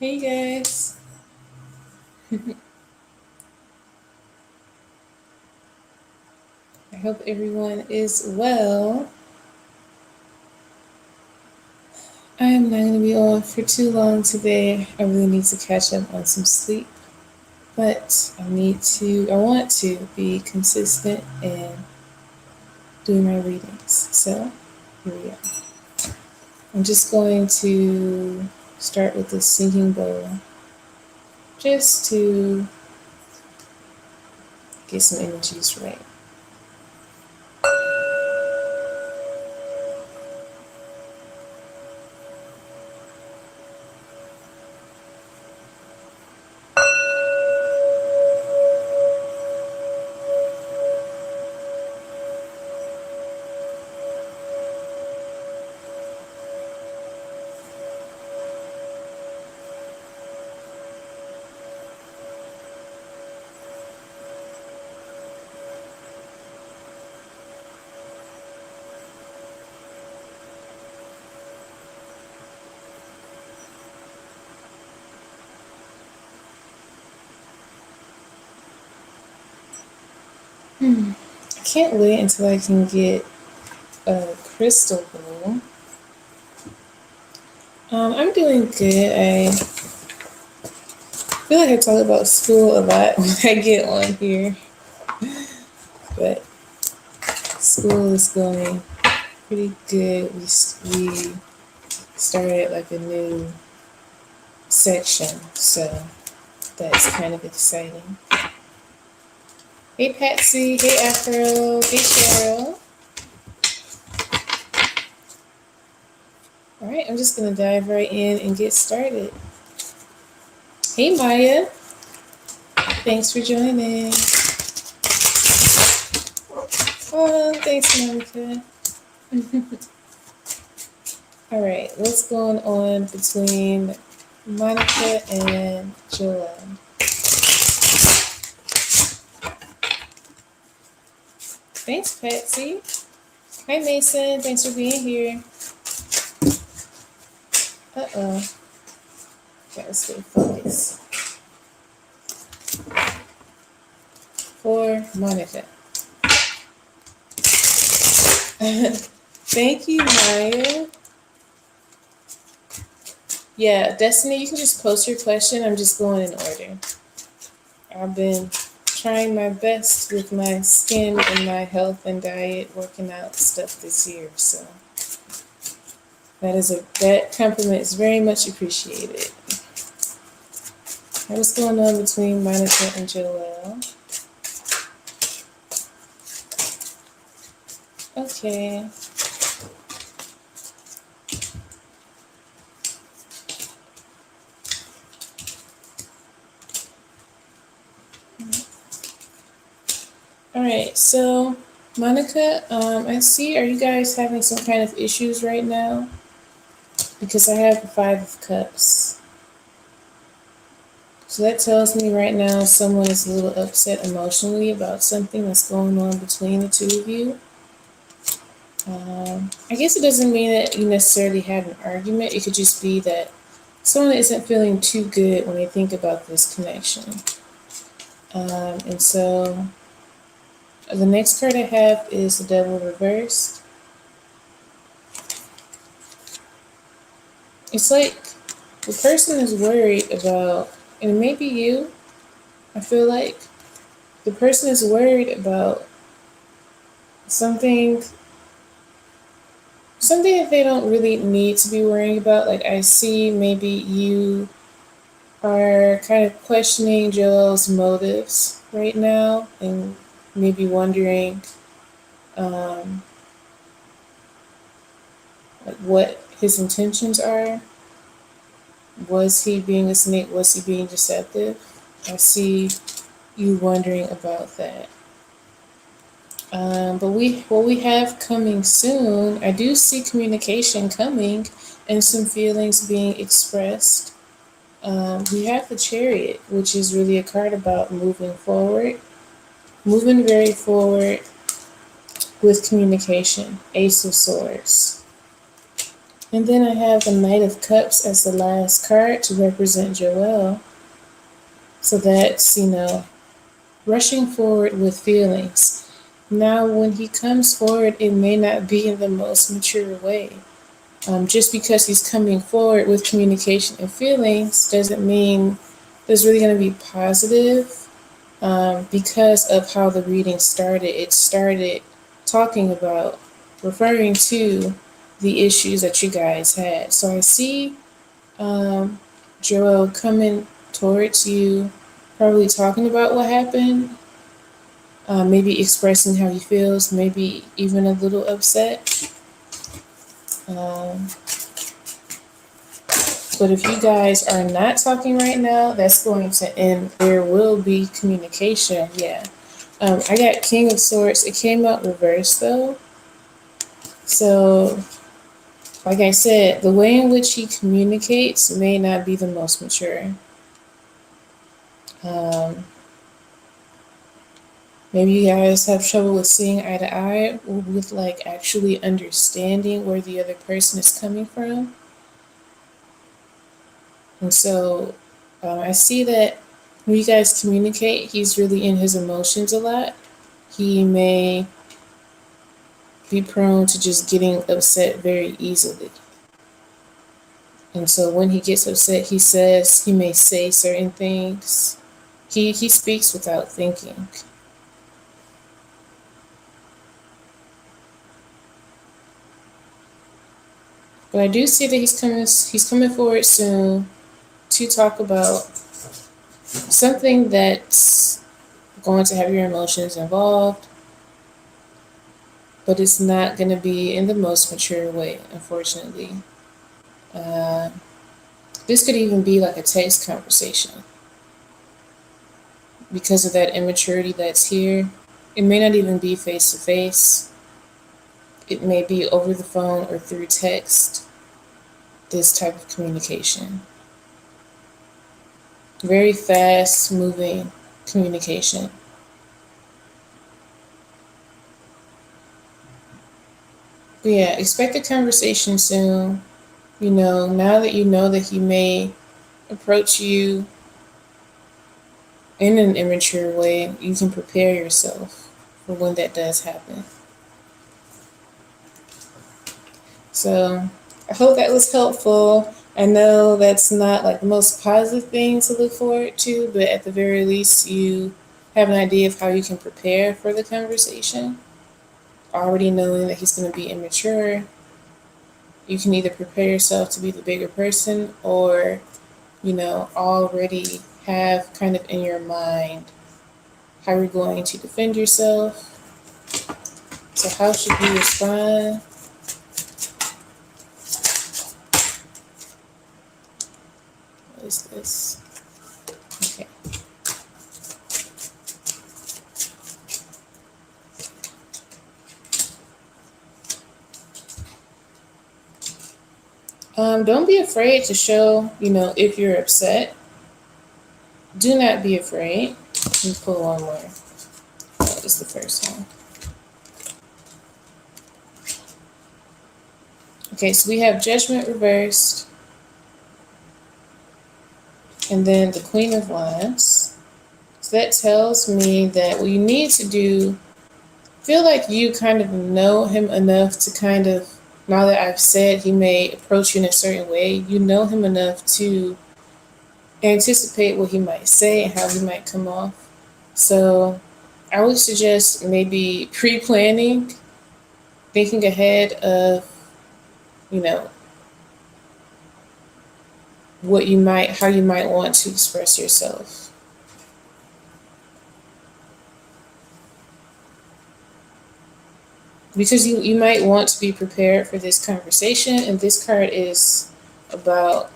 Hey guys. I hope everyone is well. I am not going to be on for too long today. I really need to catch up on some sleep, but I want to be consistent and do my readings. So here we are. I'm just going to start with the sinking bowl just to get some energies right. I can't wait until I can get a crystal bowl. I'm doing good. I feel like I talk about school a lot when I get on here, but school is going pretty good. We started like a new section, so that's kind of exciting. Hey Patsy, hey Afro, hey Cheryl. All right, I'm just gonna dive right in and get started. Hey Maya, thanks for joining. Oh, thanks Monica. All right, what's going on between Monica and Joel? Thanks, Patsy. Hi, Mason. Thanks for being here. Uh-oh. Gotta stay focused. For Monica. Thank you, Maya. Yeah, Destiny, you can just post your question. I'm just going in order. I've been trying my best with my skin and my health and diet, working out stuff this year. So that compliment is very much appreciated. What's going on between Monica and Joelle? Okay. All right, so Monica, I see, are you guys having some kind of issues right now? Because I have the Five of Cups. So that tells me right now someone is a little upset emotionally about something that's going on between the two of you. I guess it doesn't mean that you necessarily had an argument. It could just be that someone isn't feeling too good when they think about this connection. And so the next card I have is the Devil reversed. It's like the person is worried about, and it may be you, I feel like the person is worried about something that they don't really need to be worrying about. Like I see maybe you are kind of questioning Joel's motives right now and maybe wondering like what his intentions are. Was he being a snake? Was he being deceptive? I see you wondering about that. But what we have coming soon, I do see communication coming and some feelings being expressed. We have the Chariot, which is really a card about moving forward, moving very forward with communication. Ace of Swords. And then I have the Knight of Cups as the last card to represent Joel. So that's, rushing forward with feelings. Now, when he comes forward, it may not be in the most mature way. Just because he's coming forward with communication and feelings doesn't mean it's really going to be positive. Because of how the reading started, it started talking about, referring to the issues that you guys had. So I see um, Joel coming towards you, probably talking about what happened, maybe expressing how he feels, maybe even a little upset. Um, but if you guys are not talking right now, that's going to end. There will be communication, yeah. I got King of Swords. It came out reversed though. So, like I said, the way in which he communicates may not be the most mature. Um, Maybe you guys have trouble with seeing eye to eye, or with like actually understanding where the other person is coming from. And so I see that when you guys communicate, he's really in his emotions a lot. He may be prone to just getting upset very easily. And so when he gets upset, he may say certain things. He speaks without thinking. But I do see that he's coming forward soon to talk about something that's going to have your emotions involved, but it's not going to be in the most mature way, unfortunately. Uh, this could even be like a text conversation because of that immaturity that's here. It may not even be face to face. It may be over the phone or through text, this type of communication. Very fast moving communication. But yeah, expect a conversation soon. Now that you know that he may approach you in an immature way, you can prepare yourself for when that does happen. So I hope that was helpful. I know that's not like the most positive thing to look forward to, but at the very least, you have an idea of how you can prepare for the conversation. Already knowing that he's going to be immature, you can either prepare yourself to be the bigger person or, already have kind of in your mind how you're going to defend yourself. So, how should you respond? What is this? Okay. Don't be afraid to show, if you're upset. Do not be afraid. Let me pull one more. That was the first one. Okay, so we have Judgment reversed, and then the Queen of Wands. So that tells me that what you need to do, feel like you kind of know him enough to kind of, now that I've said he may approach you in a certain way, you know him enough to anticipate what he might say and how he might come off. So I would suggest maybe pre-planning, thinking ahead of, you know, how you might want to express yourself. Because you might want to be prepared for this conversation, and this card is about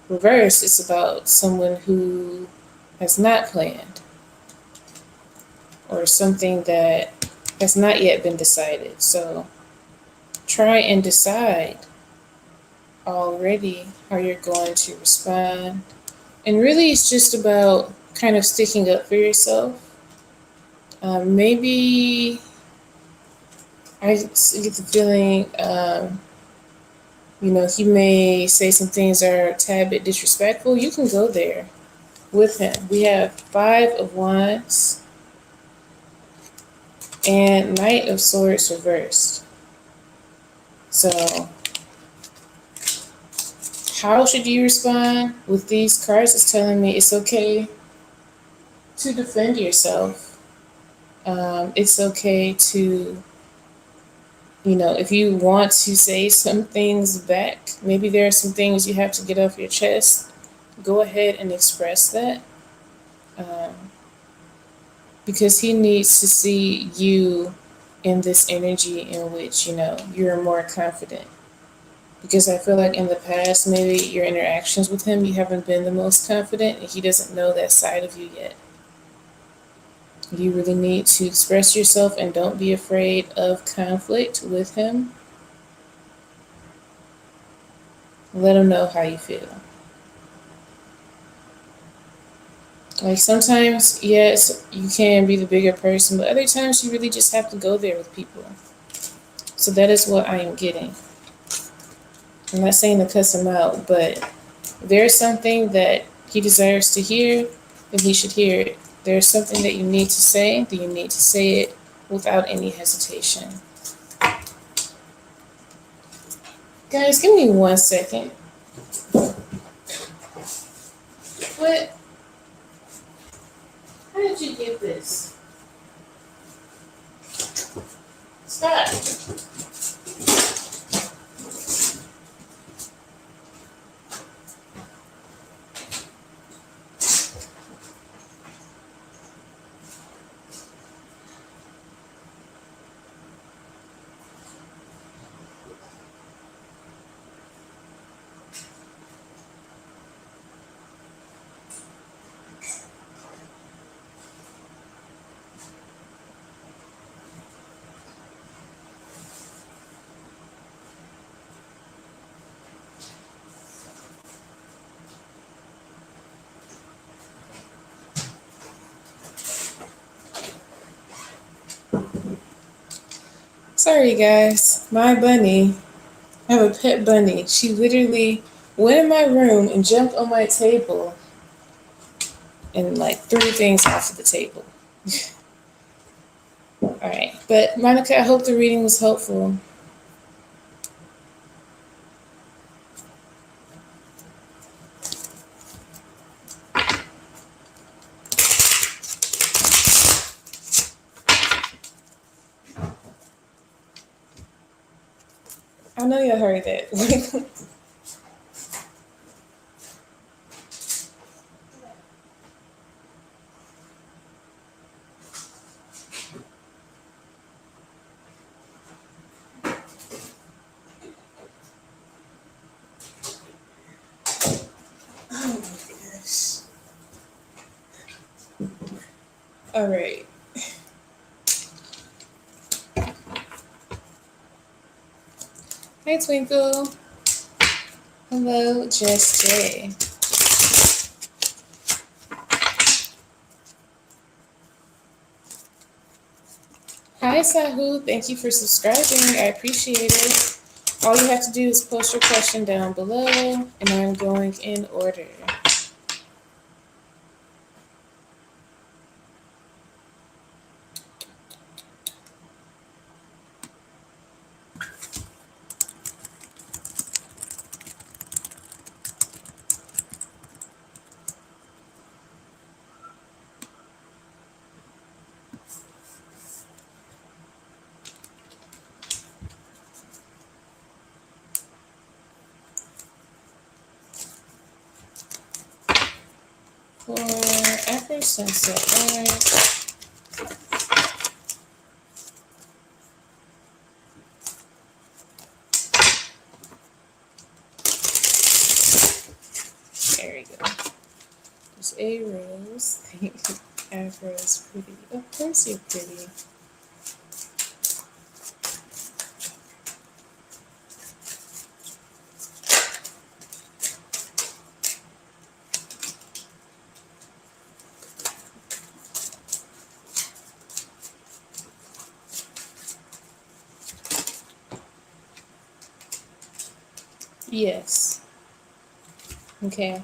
reverse. It's about someone who has not planned, or something that has not yet been decided. So try and decide already how you're going to respond. And really, it's just about kind of sticking up for yourself. Maybe I get the feeling He may say some things that are a tad bit disrespectful. You can go there with him. We have Five of Wands and Knight of Swords reversed. So, how should you respond? With these cards, it's telling me it's okay to defend yourself. It's okay to, if you want to say some things back, maybe there are some things you have to get off your chest, go ahead and express that. Um, because he needs to see you in this energy in which, you're more confident. Because I feel like in the past, maybe your interactions with him, you haven't been the most confident, and he doesn't know that side of you yet. You really need to express yourself and don't be afraid of conflict with him. Let him know how you feel. Like sometimes, yes, you can be the bigger person, but other times you really just have to go there with people. So that is what I am getting. I'm not saying to cuss him out, but if there's something that he desires to hear, then he should hear it. There's something that you need to say, then you need to say it without any hesitation. Guys, give me 1 second. What? How did you get this? Stop. Sorry, guys. My bunny, I have a pet bunny. She literally went in my room and jumped on my table and like threw things off of the table. All right. But Monica, I hope the reading was helpful. I know y'all heard that. Oh my gosh. All right. Hi, Twinkle. Hello, Just J. Hi, Sahu. Thank you for subscribing. I appreciate it. All you have to do is post your question down below, and I'm going in order. For Afro Sunset Art, there we go. There's a rose. Afro is pretty. Of course you're pretty. Yes. Okay.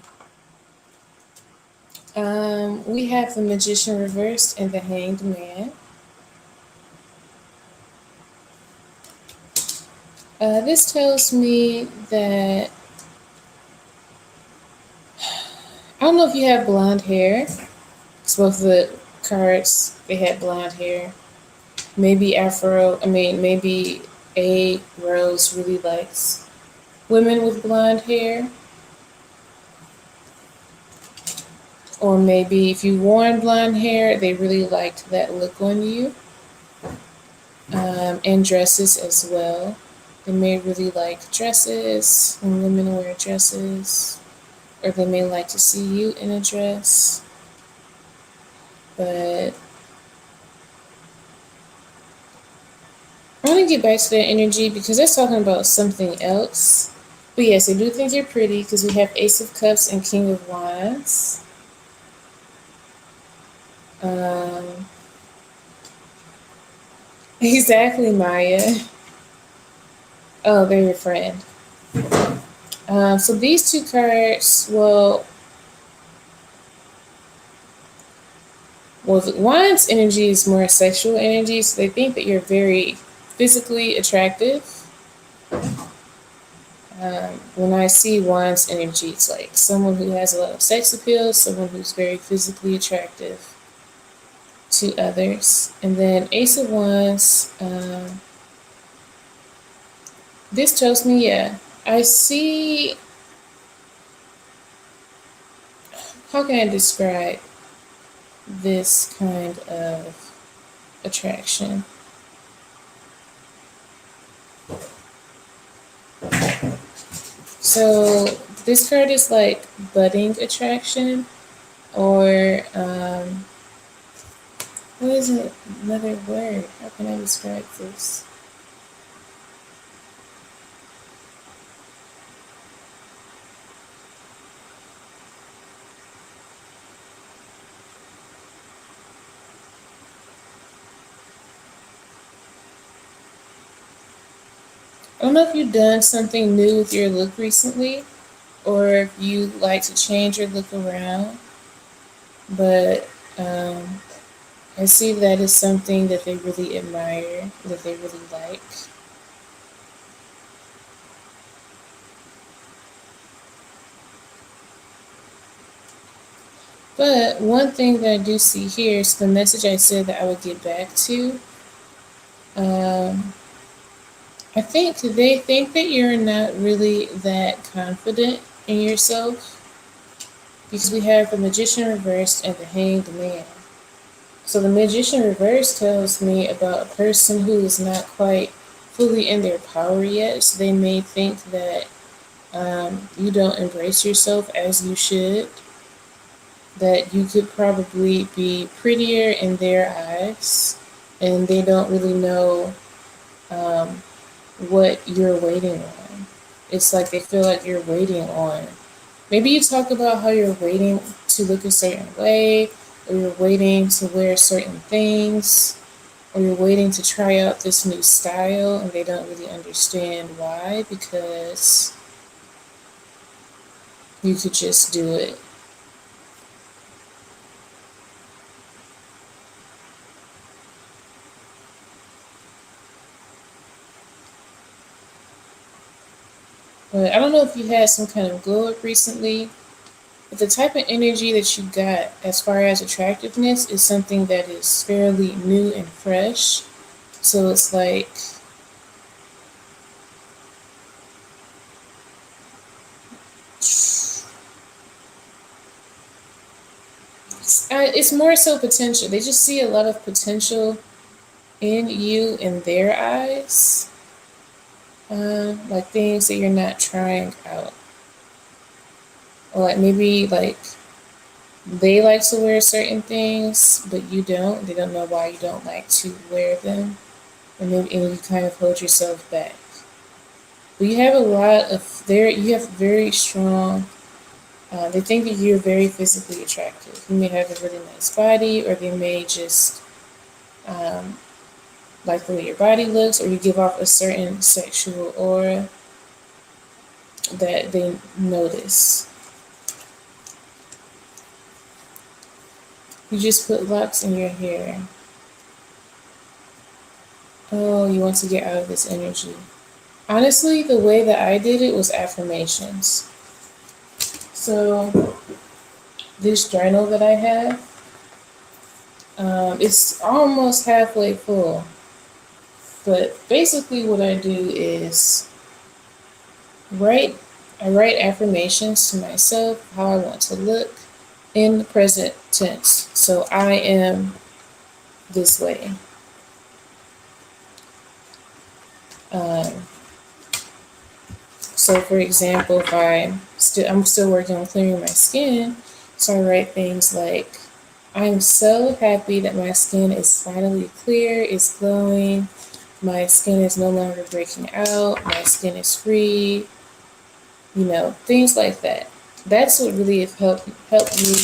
We have the Magician reversed and the Hanged Man. This tells me that I don't know if you have blonde hair. 'Cause both of the cards they had blonde hair. Maybe Afro. I mean, maybe A Rose really likes women with blonde hair, or maybe if you worn blonde hair, they really liked that look on you. And dresses as well. They may really like dresses when women wear dresses, or they may like to see you in a dress. But I want to get back to that energy because that's talking about something else. But yes, I do think you're pretty because we have Ace of Cups and King of Wands. Um, exactly, Maya. Oh, they're your friend. So these two cards, well, the Wands energy is more sexual energy, so they think that you're very physically attractive. When I see Wands energy, it's like someone who has a lot of sex appeal, someone who's very physically attractive to others. And then Ace of Wands, this tells me, yeah, I see, how can I describe this kind of attraction? So this card is like budding attraction, or what is it? Another word. How can I describe this? I don't know if you've done something new with your look recently, or if you like to change your look around, but I see that as something that they really admire, that they really like. But one thing that I do see here is the message I said that I would get back to. Um, I think they think that you're not really that confident in yourself because we have the Magician reversed and the Hanged Man. So the Magician reversed tells me about a person who is not quite fully in their power yet. So they may think that you don't embrace yourself as you should, that you could probably be prettier in their eyes, and they don't really know um, what you're waiting on. It's like they feel like you're waiting on. Maybe you talk about how you're waiting to look a certain way, or you're waiting to wear certain things, or you're waiting to try out this new style, and they don't really understand why because you could just do it. But I don't know if you had some kind of glow up recently, but the type of energy that you got as far as attractiveness is something that is fairly new and fresh. So it's like it's more so potential. They just see a lot of potential in you in their eyes, like things that you're not trying out, or like maybe like they like to wear certain things, but you don't. They don't know why you don't like to wear them, and maybe and you kind of hold yourself back. But you have a lot of there. You have very strong. They think that you're very physically attractive. You may have a really nice body, or they may just um, like the way your body looks, or you give off a certain sexual aura. that they notice. You just put locks in your hair. Oh, you want to get out of this energy. Honestly, the way that I did it was affirmations. So, this journal that I have, it's almost halfway full. But basically, what I do is write. I write affirmations to myself, how I want to look in the present tense. So I am this way. Um, so, for example, if I'm still working on clearing my skin, so I write things like, "I'm so happy that my skin is finally clear, it's glowing, my skin is no longer breaking out, my skin is free," things like that. That's what really have helped me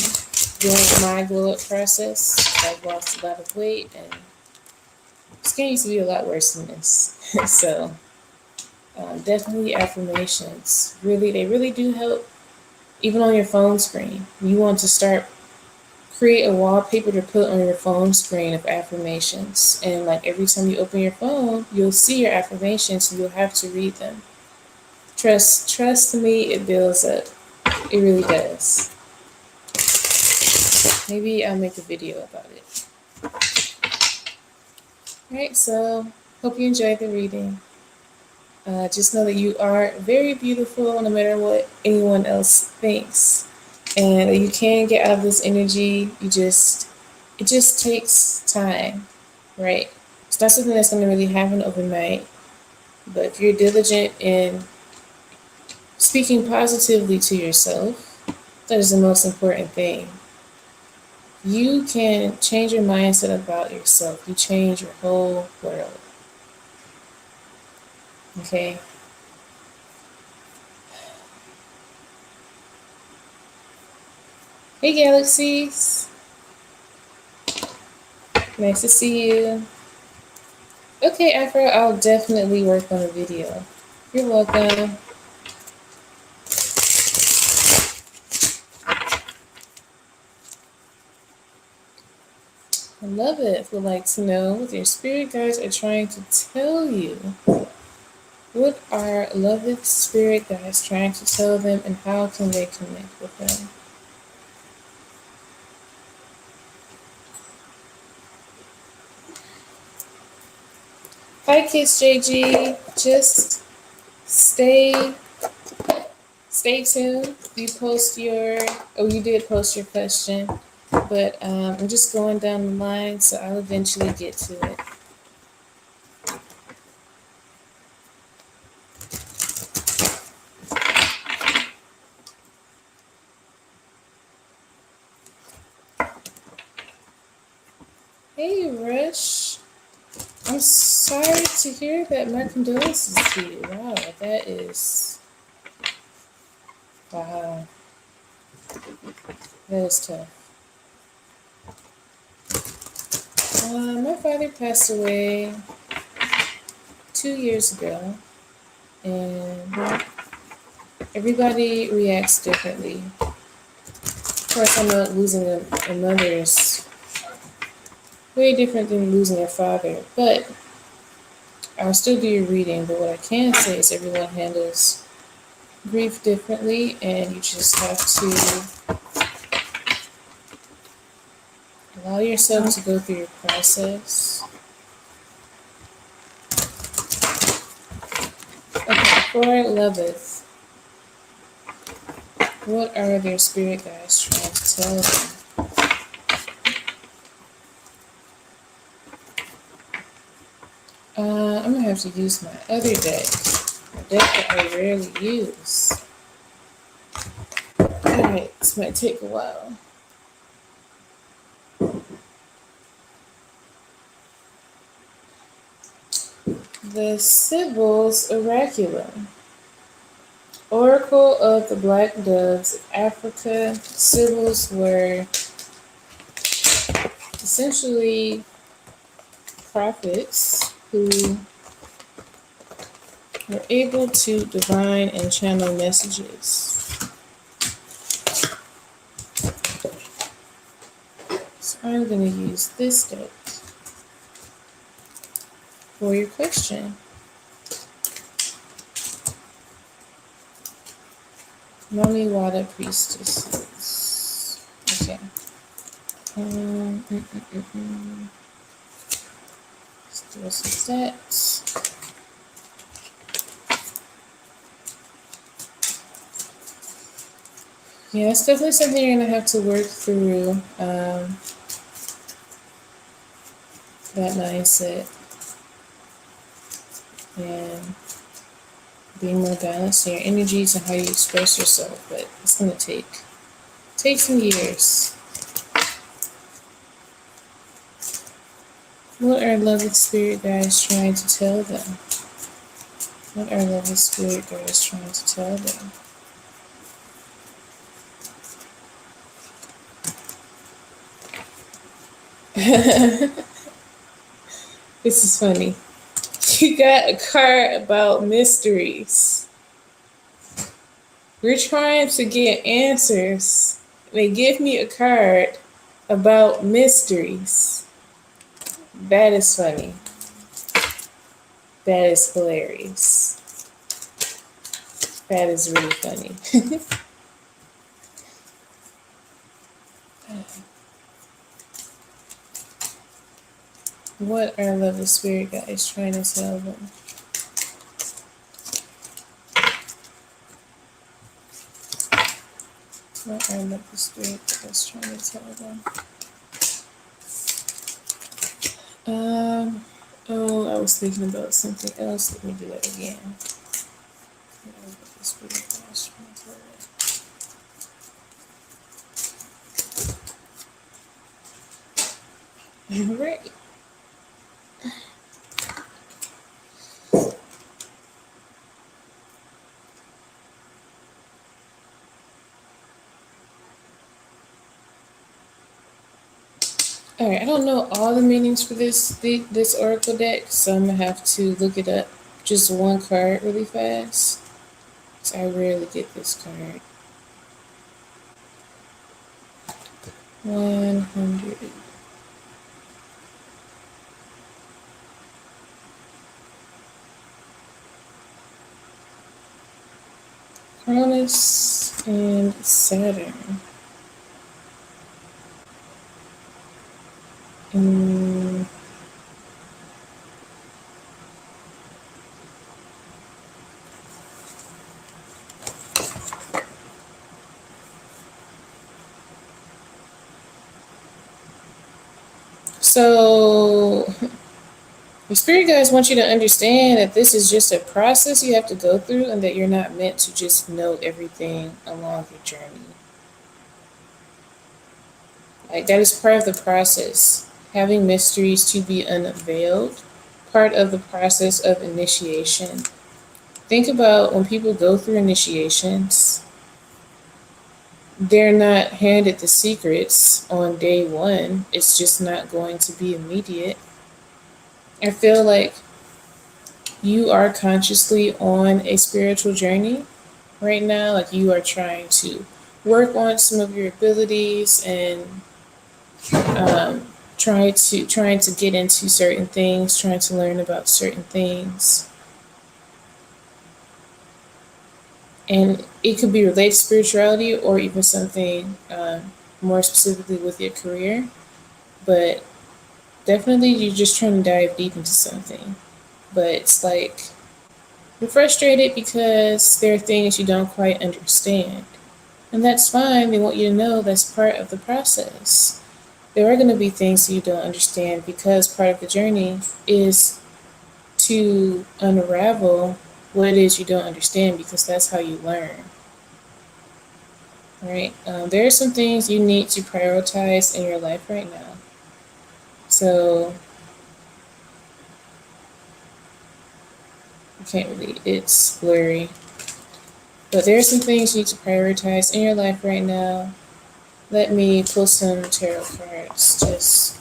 during my glow up process. I've lost a lot of weight, and skin used to be a lot worse than this. So definitely affirmations. They really do help. Even on your phone screen, you want to start create a wallpaper to put on your phone screen of affirmations, and like every time you open your phone, you'll see your affirmations, and you'll have to read them. Trust me, it builds up. It really does. Maybe I'll make a video about it. Alright, so hope you enjoyed the reading. Just know that you are very beautiful no matter what anyone else thinks. And that you can get out of this energy. It just takes time, right? It's not something that's going to really happen overnight. But if you're diligent in speaking positively to yourself, that is the most important thing. You can change your mindset about yourself. You change your whole world. Okay? Hey, galaxies. Nice to see you. Okay, Afro, I'll definitely work on a video. You're welcome. I love it. Would like to know what your spirit guides are trying to tell you. What are loved spirit guides trying to tell them, and how can they connect with them? Hi, Kiss JG. Just stay tuned. You did post your question, but I'm just going down the line, so I'll eventually get to it. Hey, Rush. I'm sorry to hear that. My condolences to you. Wow, that is. Wow. That is tough. My father passed away 2 years ago, and everybody reacts differently. Of course, I know losing a mother is way different than losing a father, but I'll still do your reading. But what I can say is everyone handles grief differently, and you just have to allow yourself to go through your process. Okay, for loveth, what are their spirit guides trying to tell them? I'm gonna have to use my other deck, a deck that I rarely use. Alright, this might take a while. The Sibyl's Oraculum. Oracle of the Black Doves of Africa. Sibyls were essentially prophets who We're able to divine and channel messages. So I'm going to use this deck for your question. Mami Water Priestesses. Okay. Let's do some that. Yeah, it's definitely something you're going to have to work through. That mindset and being more balanced in your energies and how you express yourself, but it's going to take some years. What are lovely spirit guides trying to tell them? What are lovely spirit guides trying to tell them? This is funny. You got a card about mysteries. We're trying to get answers. They give me a card about mysteries. That is funny. That is hilarious. That is really funny. What are lovely spirit guides trying to tell them? What are lovely spirit guides trying to tell them? Oh, I was thinking about something else. Let me do that again. What are lovely spirit guides trying to tell them? All right. All right, I don't know all the meanings for this oracle deck, so I'm gonna have to look it up. Just one card really fast. So I rarely get this card. 100. Cronus and Saturn. So, your spirit guides want you to understand that this is just a process you have to go through and that you're not meant to just know everything along your journey. Like, that is part of the process. Having mysteries to be unveiled, part of the process of initiation. Think about when people go through initiations, they're not handed the secrets on day one. It's just not going to be immediate. I feel like you are consciously on a spiritual journey right now. Like, you are trying to work on some of your abilities and trying to get into certain things, trying to learn about certain things. And it could be related to spirituality or even something more specifically with your career. But definitely you're just trying to dive deep into something. But it's like you're frustrated because there are things you don't quite understand. And that's fine. They want you to know that's part of the process. There are going to be things you don't understand because part of the journey is to unravel what it is you don't understand, because that's how you learn. Right? There are some things you need to prioritize in your life right now. So, I can't really, it's blurry. But there are some things you need to prioritize in your life right now. Let me pull some tarot cards. Just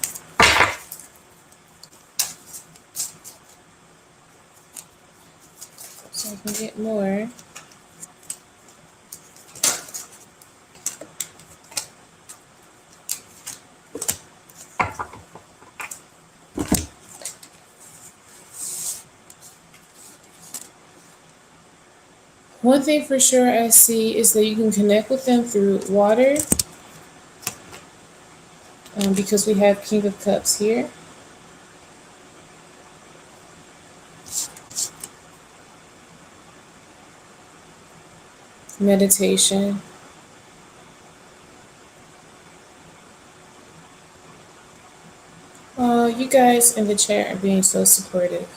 I can get more. One thing for sure I see is that you can connect with them through water, because we have King of Cups here. Meditation. Oh, you guys in the chat are being so supportive.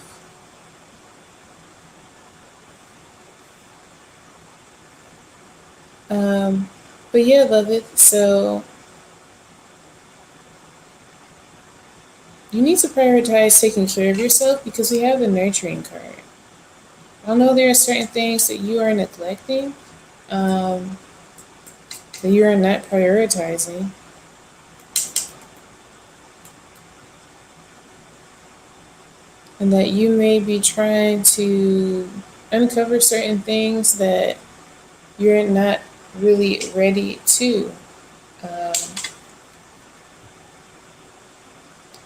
Um, but yeah, love it. So you need to prioritize taking care of yourself because we have the nurturing card. I know there are certain things that you are neglecting, um, that you are not prioritizing, and that you may be trying to uncover certain things that you're not really ready to. Um,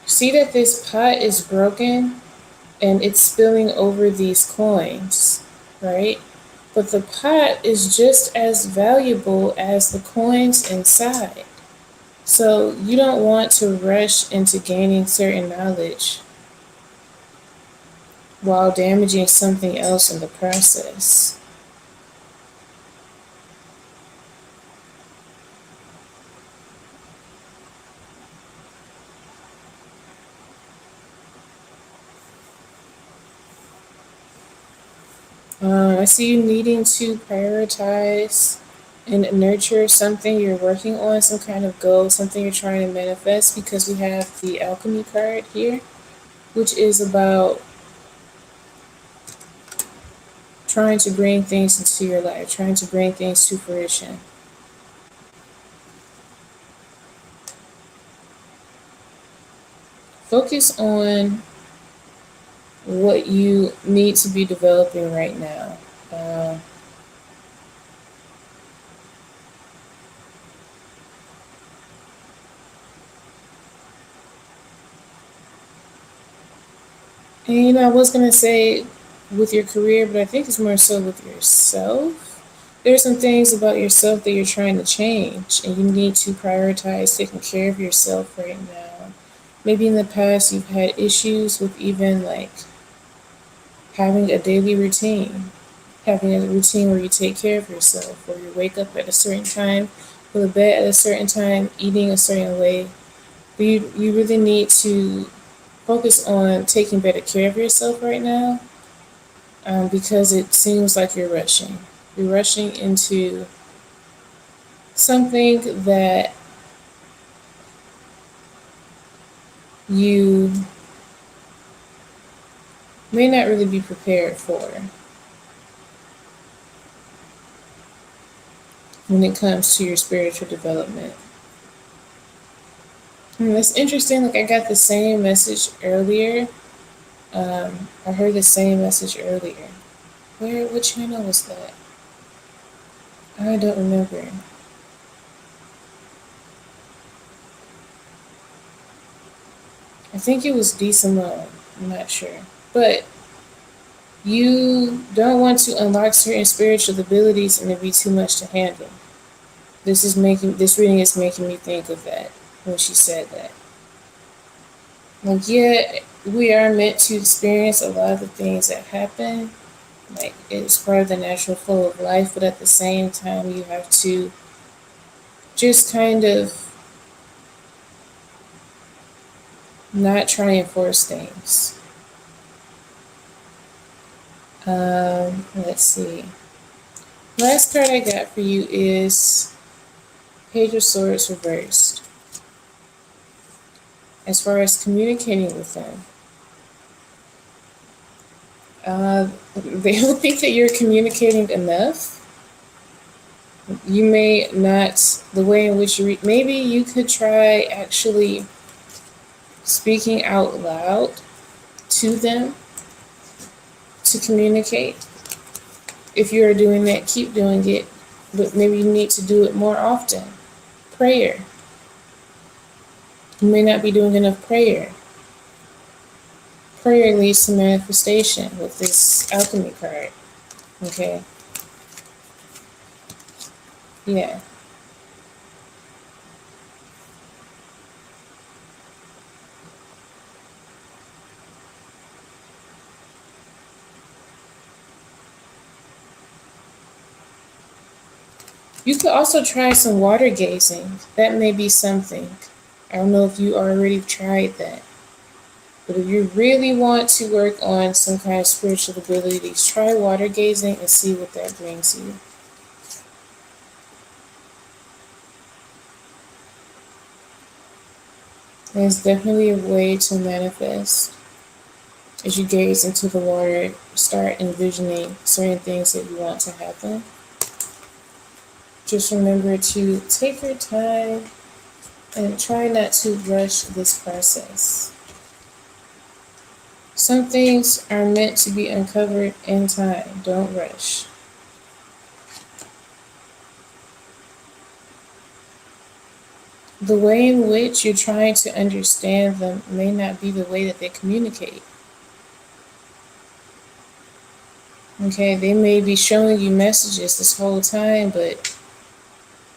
See that this pot is broken and it's spilling over these coins, right? But the pot is just as valuable as the coins inside. So you don't want to rush into gaining certain knowledge while damaging something else in the process. I see you needing to prioritize and nurture something you're working on, some kind of goal, something you're trying to manifest, because we have the alchemy card here, which is about trying to bring things into your life, trying to bring things to fruition. Focus on what you need to be developing right now. Uh, and I was gonna say with your career, but I think it's more so with yourself. There's some things about yourself that you're trying to change, and you need to prioritize taking care of yourself right now. Maybe in the past you've had issues with even like having a daily routine, having a routine where you take care of yourself, where you wake up at a certain time, go to bed at a certain time, eating a certain way. But you really need to focus on taking better care of yourself right now, because it seems like you're rushing. You're rushing into something that you may not really be prepared for when it comes to your spiritual development. And it's interesting, like I got the same message earlier. I heard the same message earlier. What channel was that? I don't remember. I think it was D Simone. I'm not sure. But you don't want to unlock certain spiritual abilities and it be too much to handle. This reading is making me think of that when she said that. Like, yeah, we are meant to experience a lot of the things that happen. Like, it's part of the natural flow of life, but at the same time, you have to just kind of not try and force things. Let's see. Last card I got for you is Page of Swords reversed. As far as communicating with them, they don't think that you're communicating enough. You may not, the way in which maybe you could try actually speaking out loud to them to communicate. If you are doing that, keep doing it, but maybe you need to do it more often. Prayer. You may not be doing enough prayer. Prayer leads to manifestation with this alchemy card. Okay? Yeah. You could also try some water gazing. That may be something. I don't know if you already tried that. But if you really want to work on some kind of spiritual abilities, try water gazing and see what that brings you. And it's definitely a way to manifest. As you gaze into the water, start envisioning certain things that you want to happen. Just remember to take your time and try not to rush this process. Some things are meant to be uncovered in time. Don't rush. The way in which you're trying to understand them may not be the way that they communicate. Okay, they may be showing you messages this whole time, but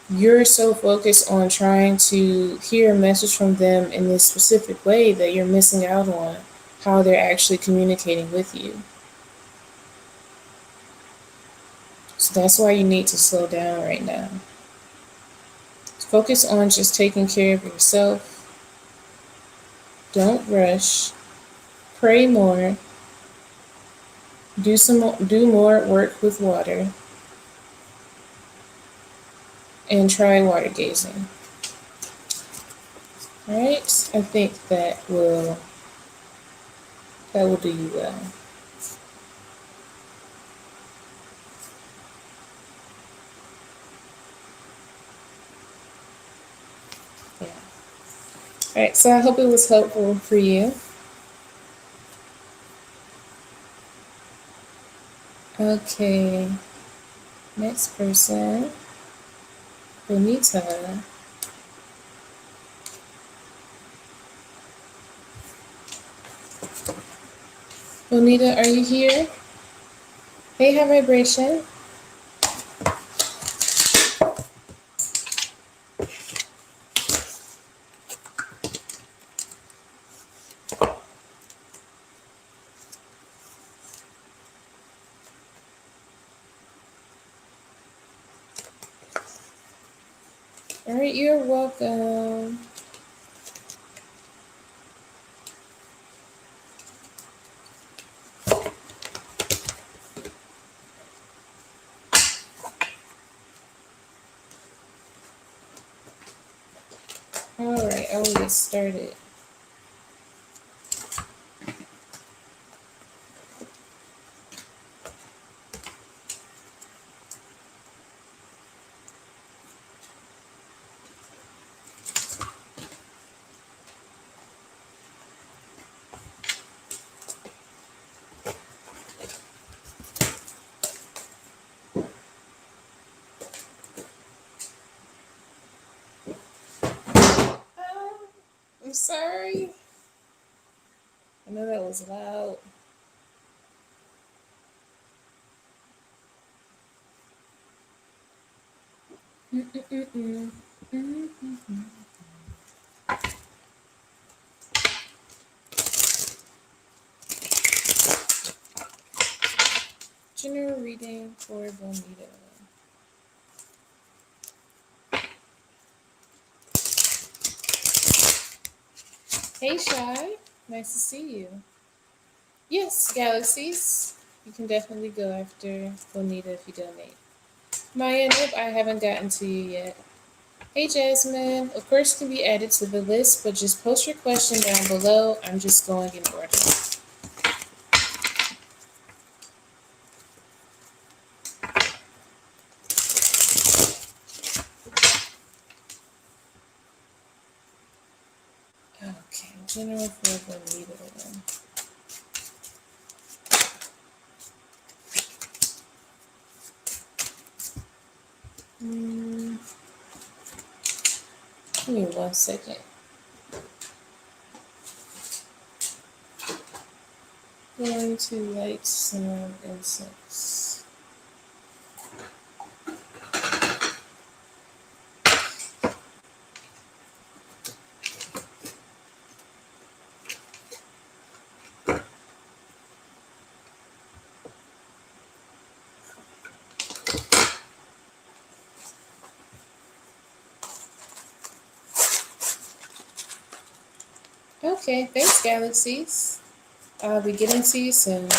you're so focused on trying to hear a message from them in this specific way that you're missing out on how they're actually communicating with you. So that's why you need to slow down right now. Focus on just taking care of yourself. Don't rush. Pray more. Do more work with water and try water gazing. All right? I think that will do you well. Yeah. All right, so I hope it was helpful for you. Okay, next person, Bonita. Bonita, are you here? Hey, high vibration. All right, you're welcome. All right, I will get started. I'm sorry. I know that was loud. Mm-mm-mm-mm. Mm-mm-mm. General reading for Bonita. Hey, Shy. Nice to see you. Yes, galaxies. You can definitely go after Bonita if you donate. Maya, nope, I haven't gotten to you yet. Hey, Jasmine. Of course, you can be added to the list, but just post your question down below. I'm just going in order. Okay, general for Bonita. Mm, Give me 1 second. Going to light some incense. Okay, thanks, galaxies. I'll be getting to you soon.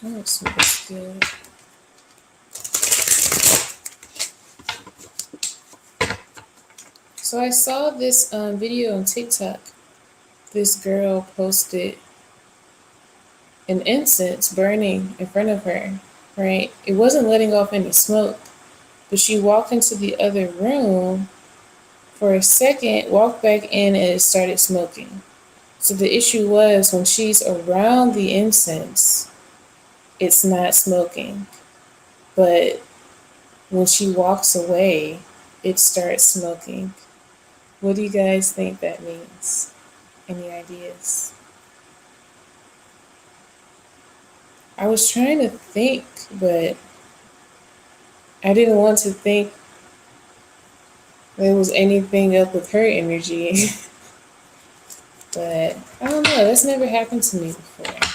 Oh, it smells good. So I saw this video on TikTok. This girl posted an incense burning in front of her, right? It wasn't letting off any smoke, but she walked into the other room for a second, walked back in, and it started smoking. So the issue was when she's around the incense, it's not smoking. But when she walks away, it starts smoking. What do you guys think that means? Any ideas? I was trying to think, but I didn't want to think there was anything up with her energy. But I don't know, that's never happened to me before.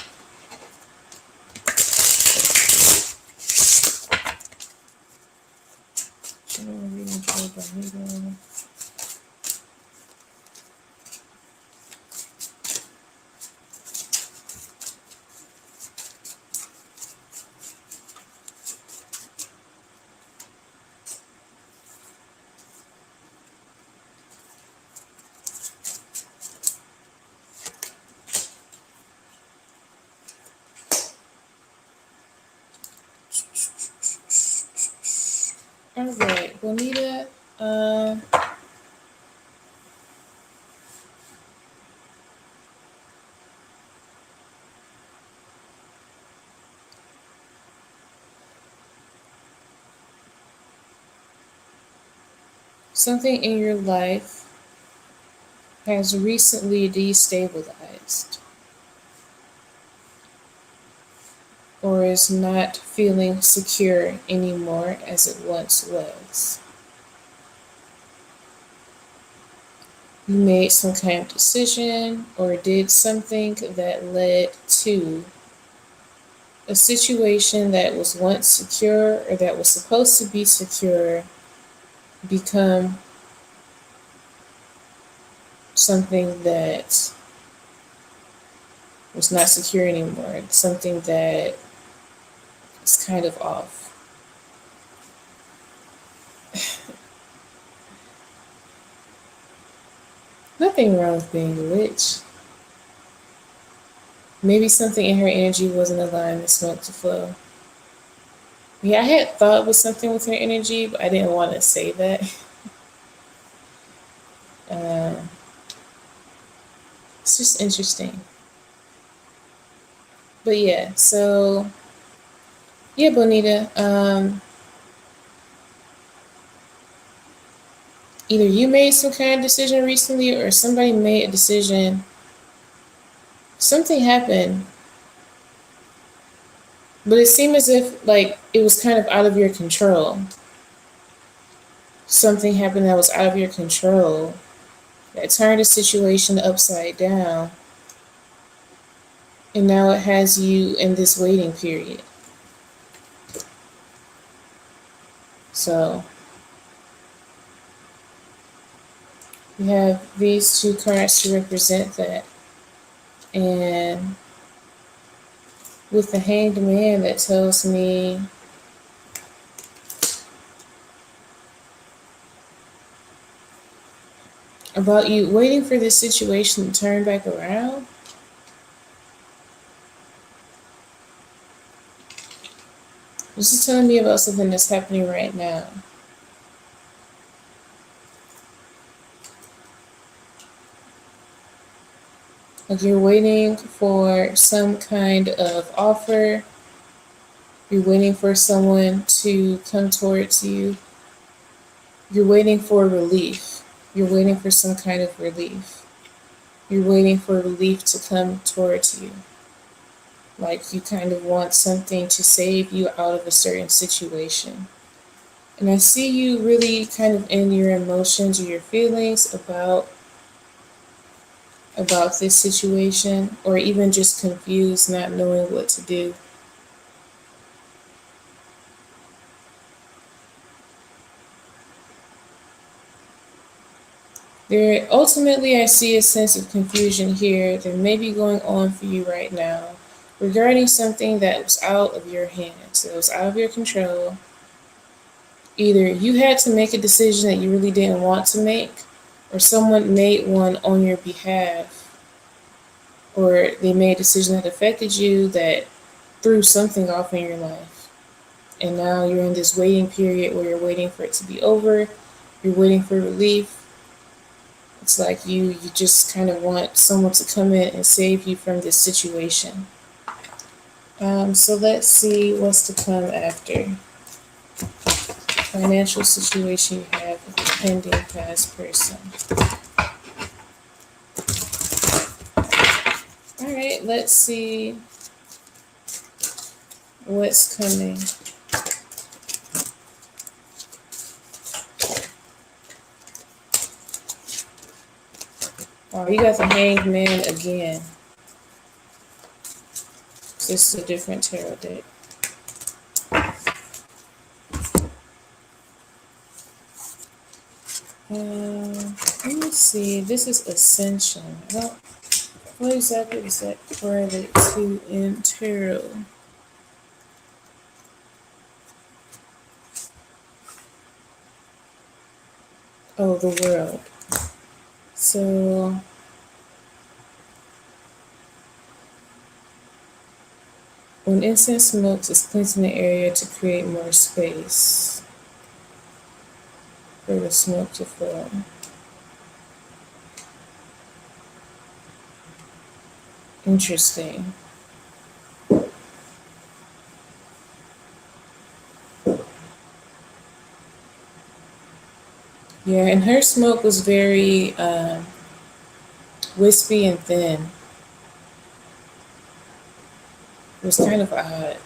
All right, Bonita. Something in your life has recently destabilized or is not feeling secure anymore as it once was. You made some kind of decision or did something that led to a situation that was once secure or that was supposed to be secure become something that was not secure anymore, something that is kind of off. Nothing wrong with being a witch. Maybe something in her energy wasn't allowing the smoke to flow. Yeah, I had thought it was something with her energy, but I didn't want to say that. Uh, it's just interesting. But yeah, so yeah, Bonita. Either you made some kind of decision recently, or somebody made a decision. Something happened, but it seemed as if like it was kind of out of your control. Something happened that was out of your control that turned the situation upside down, and now it has you in this waiting period. So we have these two cards to represent that. And with the Hanged Man, that tells me about you waiting for this situation to turn back around. This is telling me about something that's happening right now. Like you're waiting for some kind of offer. You're waiting for someone to come towards you. You're waiting for relief. You're waiting for some kind of relief. You're waiting for relief to come towards you. Like you kind of want something to save you out of a certain situation. And I see you really kind of in your emotions or your feelings about this situation, or even just confused, not knowing what to do. There ultimately I see a sense of confusion here that may be going on for you right now regarding something that was out of your hands, that was out of your control. Either you had to make a decision that you really didn't want to make, or someone made one on your behalf, or they made a decision that affected you that threw something off in your life. And now you're in this waiting period where you're waiting for it to be over, you're waiting for relief. It's like you just kind of want someone to come in and save you from this situation. So let's see what's to come after. Financial situation you have with a pending past person. All right, let's see what's coming. Oh, you got the Hanged Man again. This is a different tarot deck. Let me see. This is Ascension. I don't. What exactly is that correlated to in tarot? Oh, the World. So when incense smokes, it's cleansing the area to create more space for the smoke to form. Interesting. Yeah, and her smoke was very wispy and thin. It was kind of odd.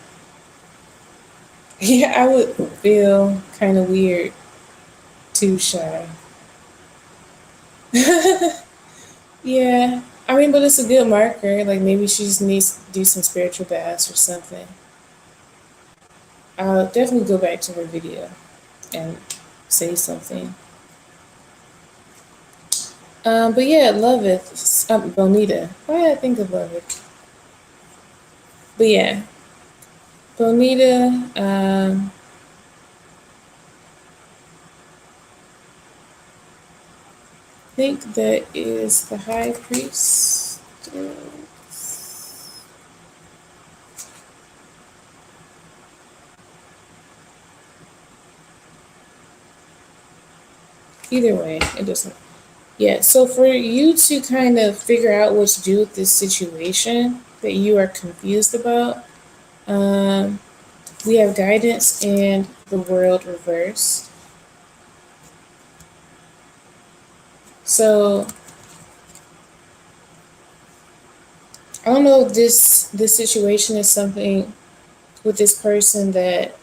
Yeah, I would feel kind of weird, too shy. Yeah, I mean, but it's a good marker. Like maybe she just needs to do some spiritual baths or something. I'll definitely go back to her video and say something. But yeah, Loveth, Bonita. Why did I think of Loveth? But yeah, Bonita. I think that is the High Priest. Either way, it doesn't. Yeah, so for you to kind of figure out what to do with this situation that you are confused about, um, we have guidance and the world reversed. So I don't know if this situation is something with this person that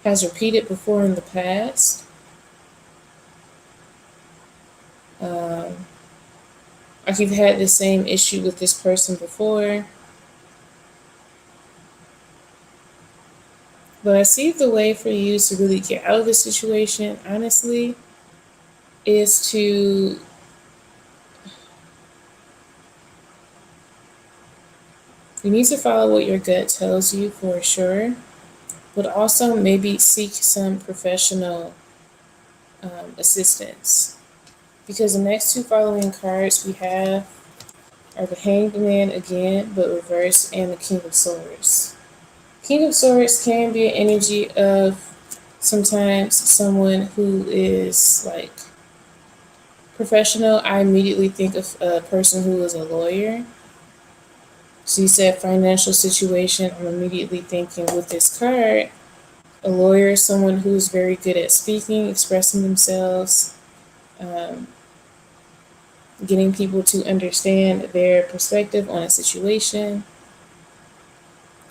has repeated before in the past. Um, like you've had the same issue with this person before. But I see the way for you to really get out of the situation, honestly, is to You need to follow what your gut tells you for sure, but also maybe seek some professional assistance. Because the next two following cards we have are the Hanged Man again, but reversed, and the King of Swords. King of Swords can be an energy of sometimes someone who is like professional. I immediately think of a person who is a lawyer. So you said financial situation. I'm immediately thinking with this card, a lawyer is someone who's very good at speaking, expressing themselves, um, getting people to understand their perspective on a situation.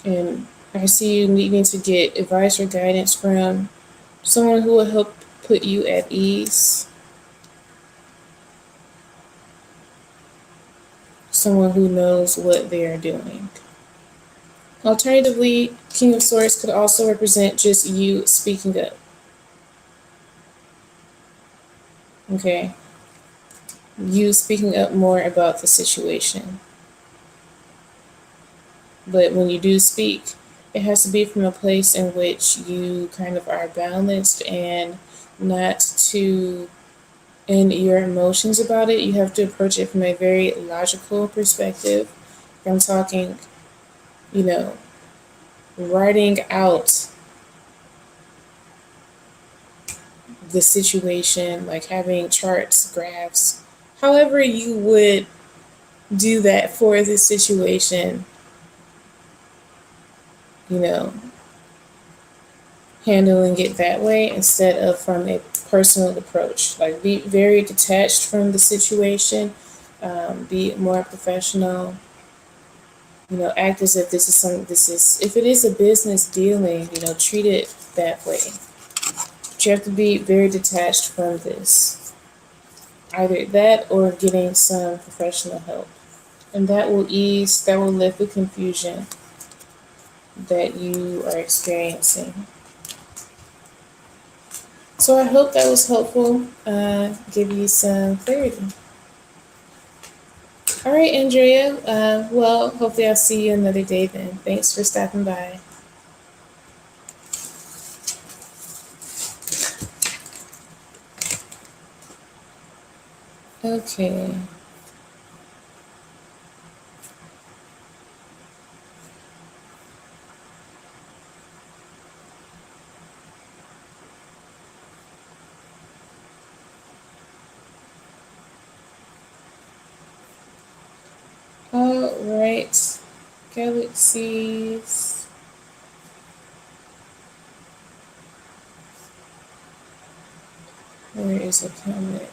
And I see you needing to get advice or guidance from someone who will help put you at ease, someone who knows what they are doing. Alternatively, King of Swords could also represent just you speaking up. Okay? You speaking up more about the situation. But when you do speak, it has to be from a place in which you kind of are balanced and not too in your emotions about it. You have to approach it from a very logical perspective. I'm talking, you know, writing out the situation, like having charts, graphs, however you would do that for this situation, you know, handling it that way instead of from a personal approach. Like be very detached from the situation, be more professional. You know, act as if this is some. This is if it is a business dealing. You know, treat it that way. But you have to be very detached from this. Either that or getting some professional help, and that will ease. That will lift the confusion that you are experiencing. So I hope that was helpful. Give you some clarity. All right, Andrea. Well, hopefully I'll see you another day then. Thanks for stopping by. Okay. All right. Galaxies. Where is the comment?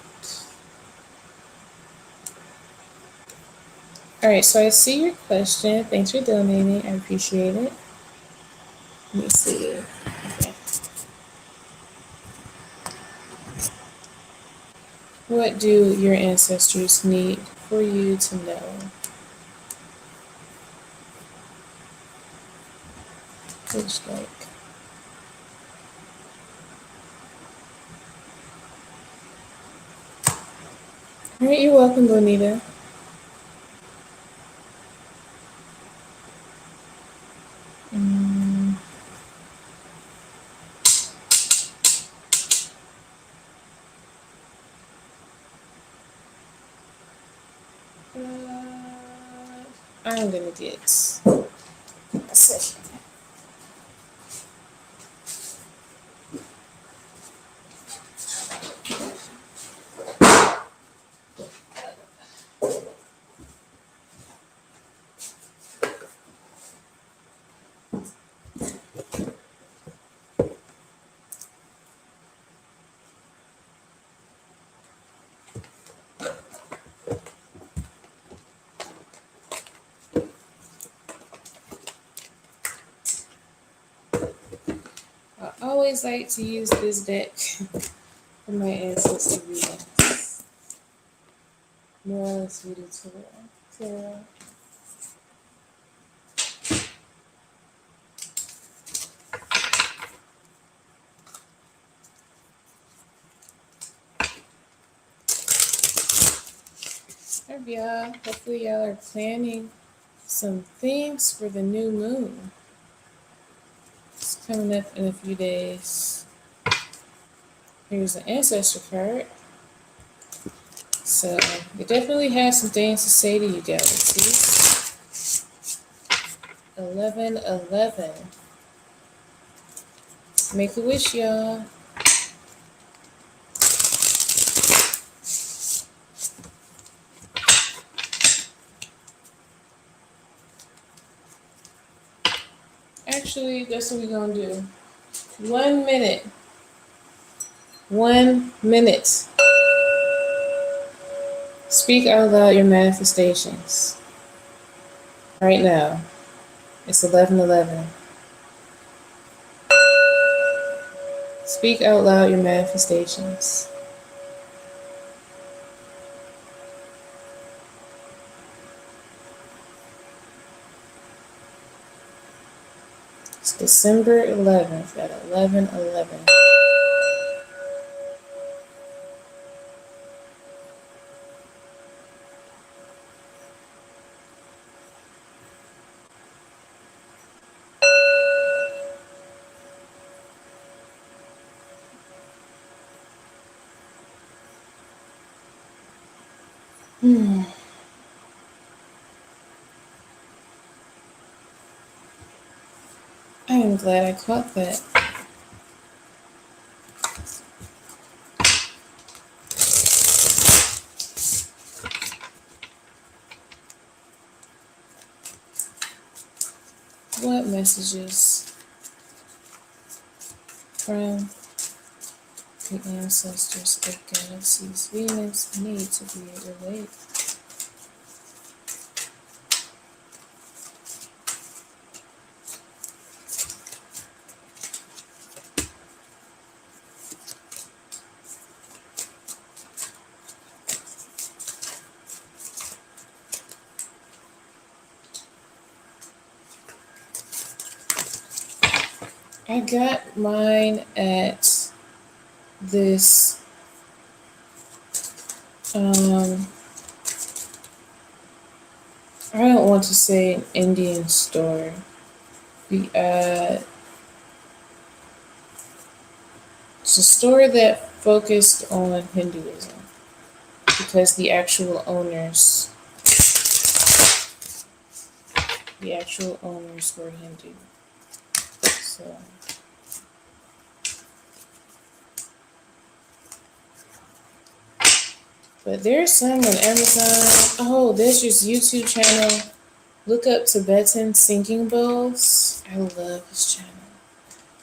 All right, so I see your question. Thanks for donating. I appreciate it. Let me see. Okay. What do your ancestors need for you to know? Looks like. All right, you're welcome, Bonita. Mm, I'm gonna get a second. I always like to use this deck for my ancestor readings. Morales Voodoo Tarot. Alright, y'all. Hopefully, y'all are planning some themes for the new moon. It's coming up in a few days. Here's an ancestor card. So it definitely has some things to say to you, galaxies. 1111. Make a wish, y'all. Actually, that's what we're gonna do. 1 minute. 1 minute. Speak out loud your manifestations. Right now. It's 11:11. Speak out loud your manifestations. It's December 11th at 11:11. I am glad I caught that. What messages from the ancestors of galaxies Venus need to be relayed? I got mine at this I don't want to say an Indian store. It's a store that focused on Hinduism because the actual owners were Hindu. So but there's some on Amazon. Oh, there's this YouTube channel. Look up Tibetan singing bowls. I love his channel.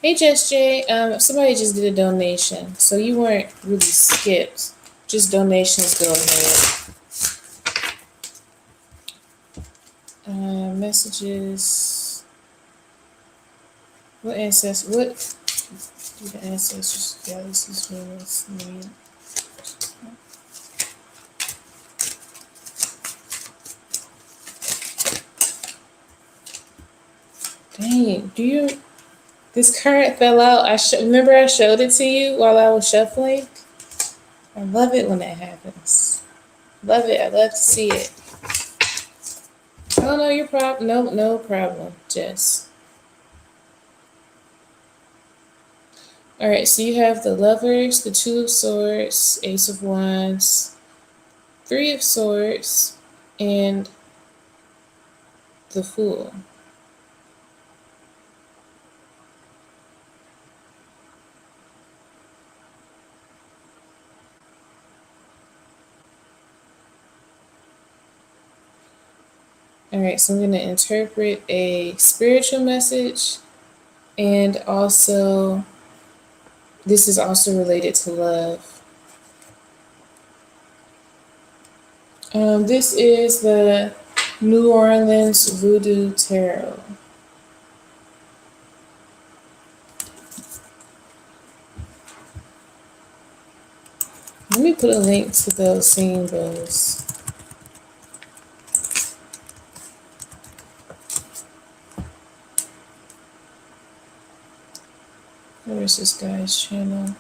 Hey Jess J, somebody just did a donation, so you weren't really skipped. Just donations go ahead. Messages. What ancestors? What do the ancestors, galaxies, Venus need? Dang, do you? This card fell out. Remember I showed it to you while I was shuffling. I love it when that happens. Love it. I love to see it. Oh no, your problem. No problem, Jess. All right, so you have the Lovers, the Two of Swords, Ace of Wands, Three of Swords, and the Fool. All right, so I'm going to interpret a spiritual message, and also, this is also related to love. This is the New Orleans Voodoo Tarot. Let me put a link to those singing bowls. Where's this guy's channel?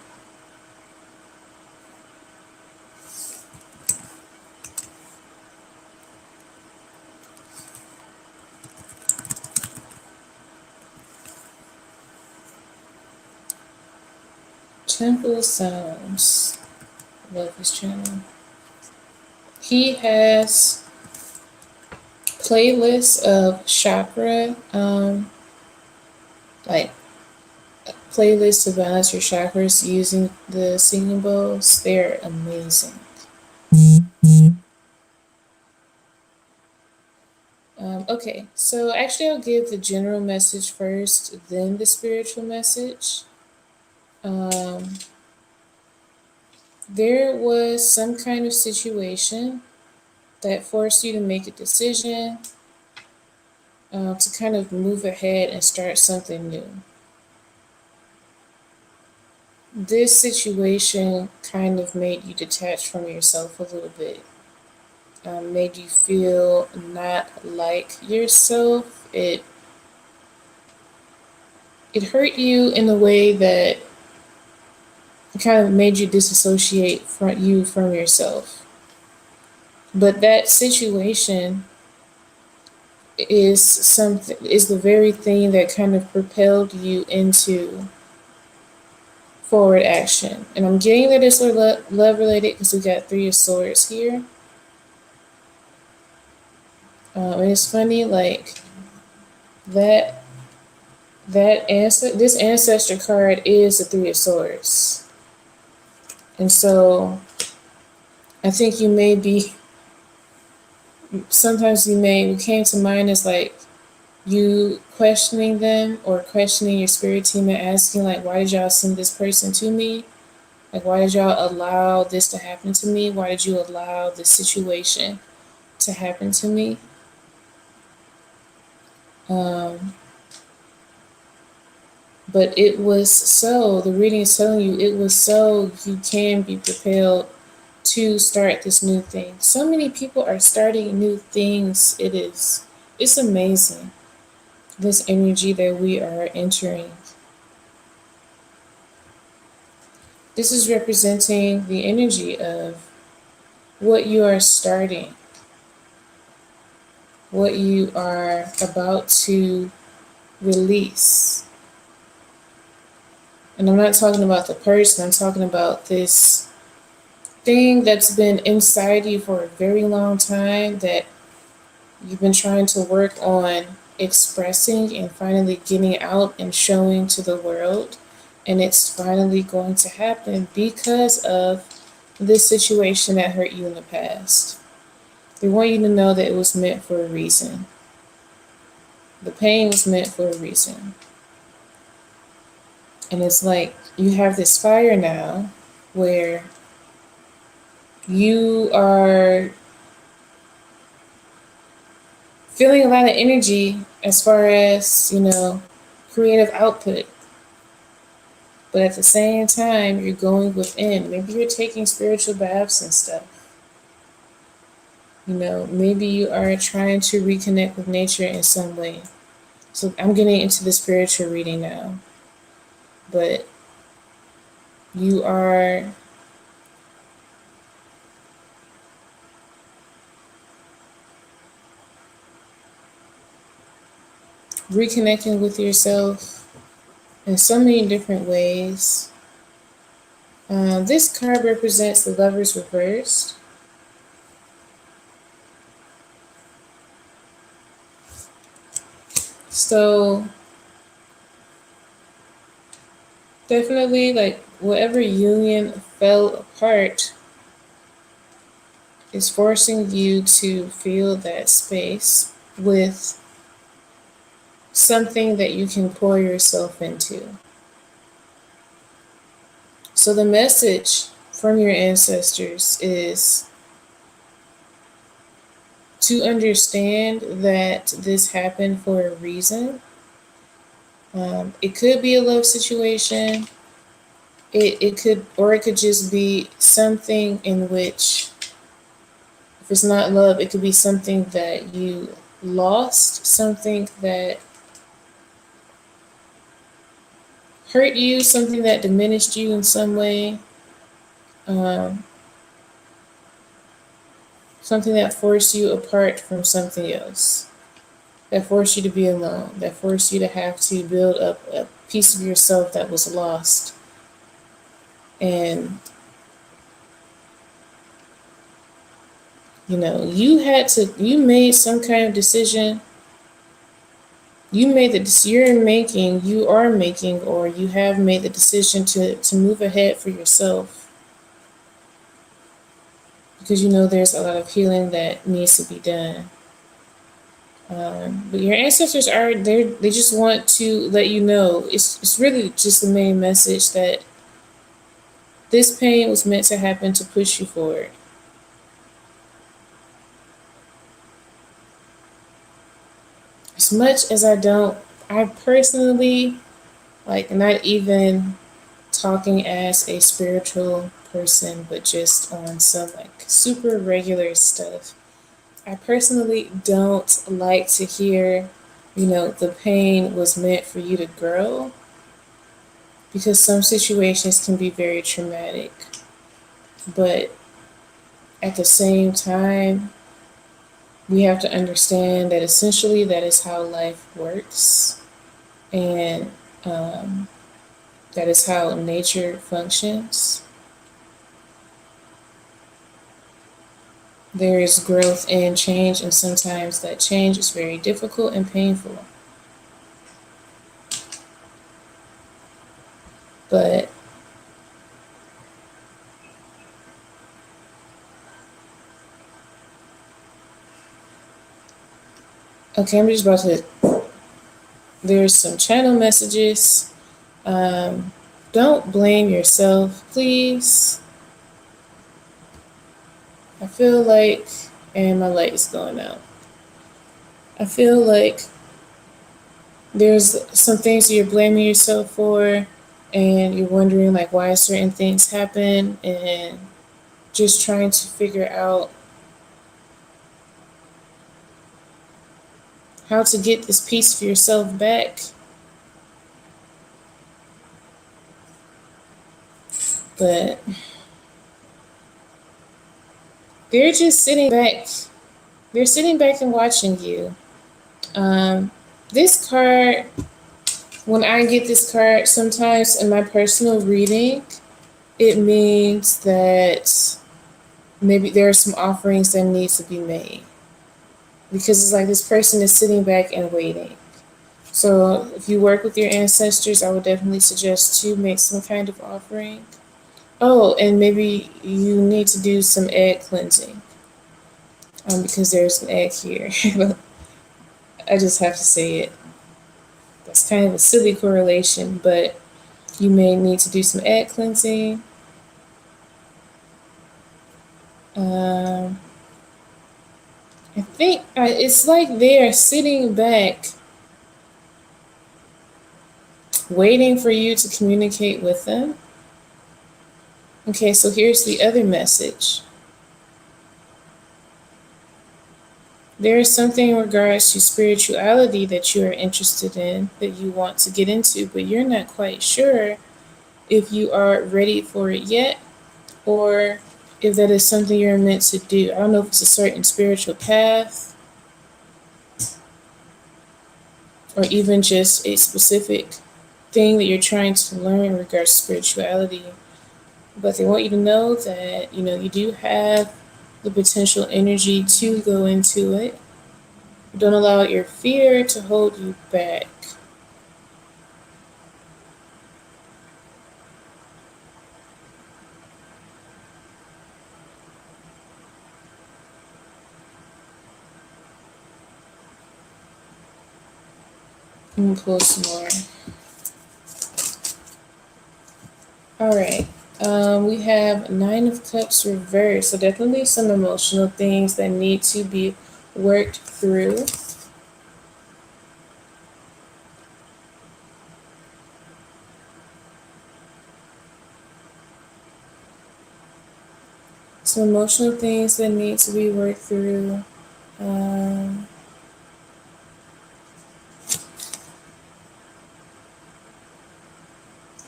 Temple Sounds. Love his channel. He has playlists of chakra, like playlists to balance your chakras using the singing bowls. They're amazing. Okay, so actually, I'll give the general message first, then the spiritual message. Um, there was some kind of situation that forced you to make a decision to kind of move ahead and start something new. This situation kind of made you detach from yourself a little bit, made you feel not like yourself. It hurt you in a way that it kind of made you disassociate from yourself. But that situation is the very thing that kind of propelled you into forward action. And I'm getting that it's love related because we got Three of Swords here. And it's funny, like that this ancestor card is the Three of Swords, and so I think you may be. Sometimes what came to mind is like you questioning them or questioning your spirit team and asking like, why did y'all send this person to me? Like, why did y'all allow this to happen to me? Why did you allow this situation to happen to me? Um, but it was so, the reading is telling you it was so you can be propelled to start this new thing. So many people are starting new things. It's amazing, this energy that we are entering. This is representing the energy of what you are starting, what you are about to release. And I'm not talking about the person, I'm talking about this thing that's been inside you for a very long time that you've been trying to work on expressing and finally getting out and showing to the world. And it's finally going to happen because of this situation that hurt you in the past. They want you to know that it was meant for a reason. The pain was meant for a reason. And it's like you have this fire now where you are feeling a lot of energy as far as, creative output. But at the same time, you're going within. Maybe you're taking spiritual baths and stuff. Maybe you are trying to reconnect with nature in some way. So I'm getting into the spiritual reading now. But you are reconnecting with yourself in so many different ways. This card represents the Lovers reversed. So definitely, like, whatever union fell apart is forcing you to fill that space with something that you can pour yourself into. So the message from your ancestors is to understand that this happened for a reason. It could be a love situation. It could just be something in which, if it's not love, it could be something that you lost, something that hurt you, something that diminished you in some way, um, something that forced you apart from something else, that forced you to be alone, that forced you to have to build up a piece of yourself that was lost. And you made some kind of decision. You are making, or you have made the decision to move ahead for yourself, because you know there's a lot of healing that needs to be done. But your ancestors are there. They just want to let you know. It's really just the main message that this pain was meant to happen to push you forward. As much as I personally, like, not even talking as a spiritual person, but just on some like super regular stuff. I personally don't like to hear, the pain was meant for you to grow, because some situations can be very traumatic. But at the same time, we have to understand that essentially that is how life works, and that is how nature functions. There is growth and change, and sometimes that change is very difficult and painful. But okay, I'm just about to. There's some channel messages. Um, don't blame yourself, please. I feel like, and my light is going out. I feel like there's some things that you're blaming yourself for, and you're wondering like why certain things happen, and just trying to figure out how to get this piece of yourself back. But they're just sitting back. They're sitting back and watching you. Um, this card, when I get this card, sometimes in my personal reading, it means that maybe there are some offerings that need to be made, because it's like this person is sitting back and waiting. So if you work with your ancestors, I would definitely suggest to make some kind of offering. Oh, and maybe you need to do some egg cleansing, because there's an egg here. I just have to say it. That's kind of a silly correlation, but you may need to do some egg cleansing. Um, I think it's like they are sitting back, waiting for you to communicate with them. Okay, so here's the other message. There is something in regards to spirituality that you are interested in, that you want to get into, but you're not quite sure if you are ready for it yet, or if that is something you're meant to do. I don't know if it's a certain spiritual path, or even just a specific thing that you're trying to learn in regards to spirituality. But they want you to know that, you do have the potential energy to go into it. Don't allow your fear to hold you back. I'm gonna pull some more. All right. We have Nine of Cups reversed. So definitely some emotional things that need to be worked through. Some emotional things that need to be worked through. Um,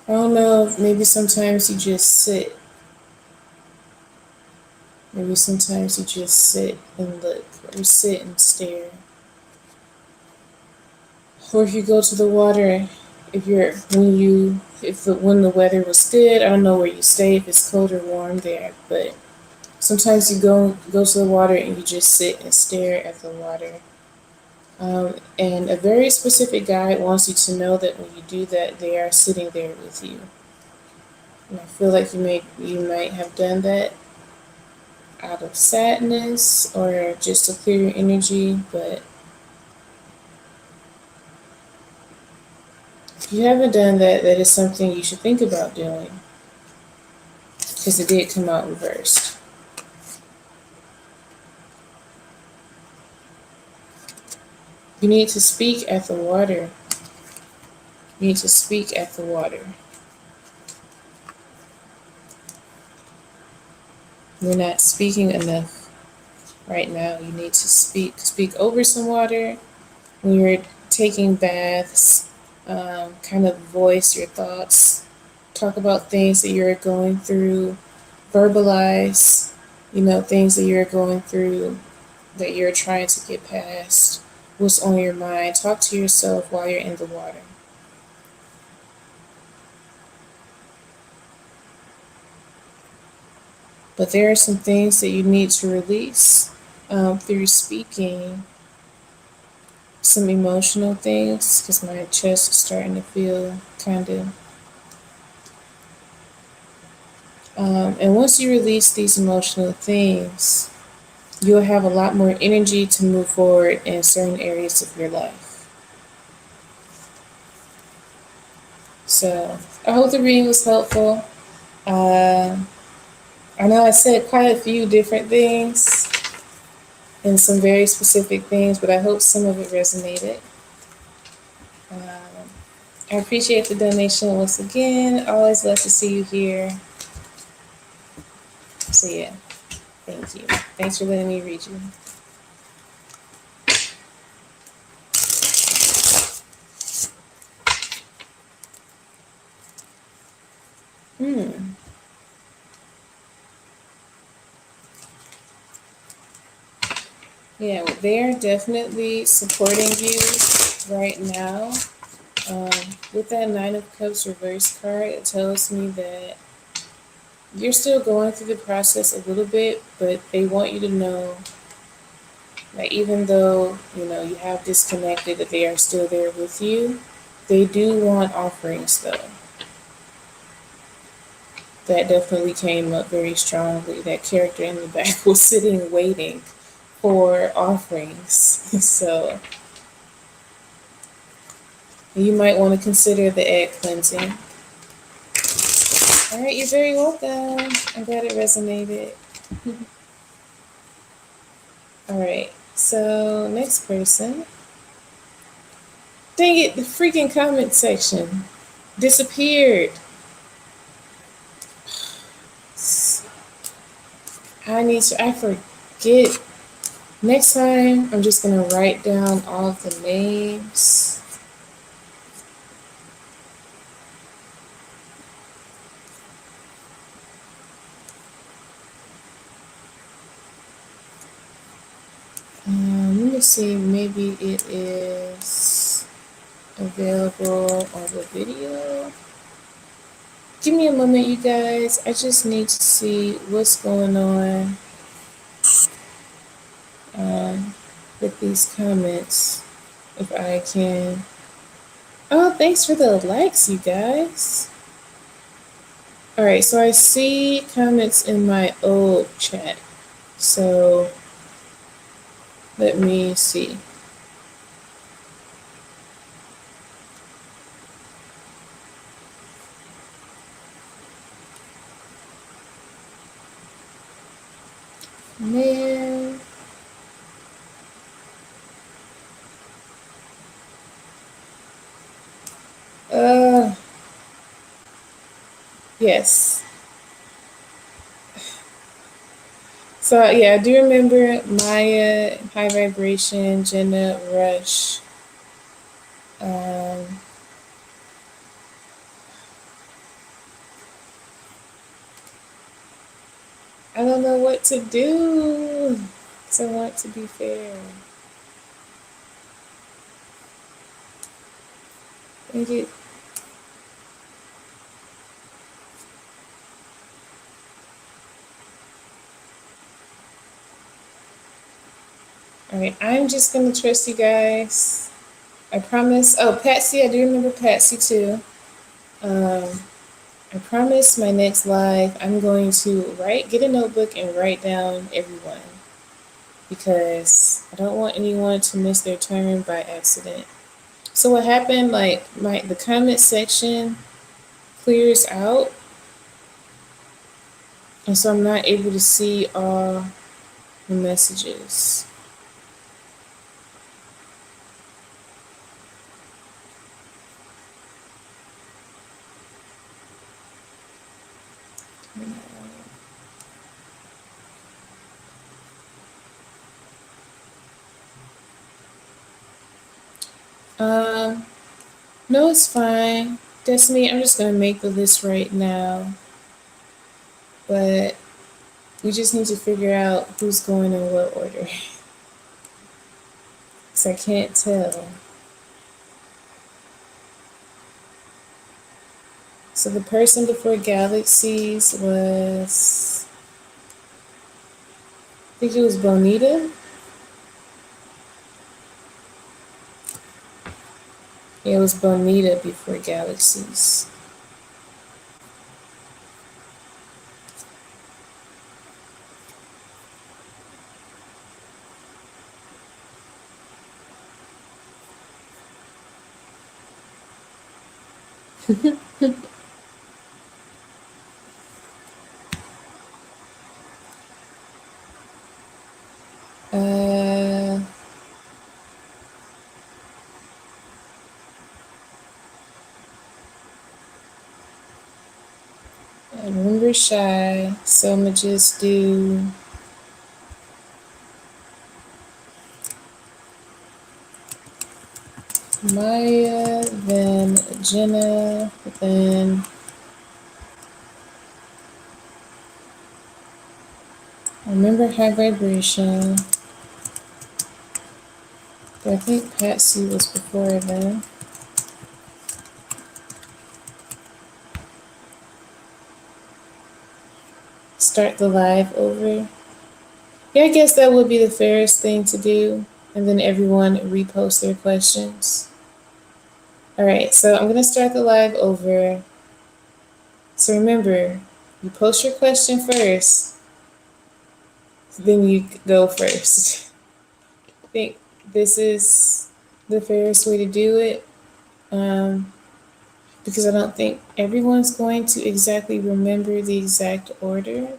I don't know. Maybe sometimes you just sit. Maybe sometimes you just sit and look, or sit and stare. Or if you go to the water if you're when you if the, when the weather was good, I don't know where you stay, if it's cold or warm there, but sometimes you go to the water and you just sit and stare at the water. And a very specific guide wants you to know that when you do that, they are sitting there with you. And I feel like you might have done that out of sadness or just to clear your energy. But if you haven't done that, that is something you should think about doing because it did come out reversed. You need to speak at the water. You need to speak at the water. You're not speaking enough right now. You need to speak over some water when you're taking baths. Kind of voice your thoughts. Talk about things that you're going through. Verbalize, things that you're going through that you're trying to get past. What's on your mind? Talk to yourself while you're in the water. But there are some things that you need to release through speaking, some emotional things, because my chest is starting to feel kind of. And once you release these emotional things, you'll have a lot more energy to move forward in certain areas of your life. So I hope the reading was helpful. Uh, I know I said quite a few different things and some very specific things, but I hope some of it resonated. Um, I appreciate the donation once again. Always love to see you here. So yeah, thank you. Thanks for letting me read you. Hmm. Yeah, well, they're definitely supporting you right now. With that Nine of Cups reverse card, it tells me that you're still going through the process a little bit, but they want you to know that even though you have disconnected, that they are still there with you. They do want offerings, though. That definitely came up very strongly. That character in the back was sitting waiting for offerings. So you might want to consider the egg cleansing. All right, you're very welcome. I'm glad it resonated. All right, so next person. Dang it, the freaking comment section disappeared. I forget. Next time, I'm just gonna write down all of the names. Let me see, maybe it is available on the video. Give me a moment, you guys. I just need to see what's going on with these comments. If I can. Oh, thanks for the likes, you guys. All right, so I see comments in my old chat. So let me see. Man. Yes. So yeah, I do remember Maya, High Vibration, Jenna, Rush. Um, I don't know what to do. So I want to be fair. Thank you. All right, I'm just gonna trust you guys. I promise. Oh, Patsy, I do remember Patsy too. Um, I promise my next live, I'm going to get a notebook and write down everyone because I don't want anyone to miss their turn by accident. So what happened? Like the comment section clears out, and so I'm not able to see all the messages. Um, no, it's fine. Destiny, I'm just gonna make the list right now, but we just need to figure out who's going in what order. Because I can't tell. So the person before Galaxies was, I think it was Bonita. Yeah, it was Bonita before Galaxies. Uh, I remember Shy, so I'm gonna just do Maya, then Jenna, then I remember High Vibration, but I think Patsy was before then. Start the live over. Yeah, I guess that would be the fairest thing to do, and then everyone repost their questions. All right, so I'm gonna start the live over. So remember, you post your question first, then you go first. I think this is the fairest way to do it because I don't think everyone's going to exactly remember the exact order.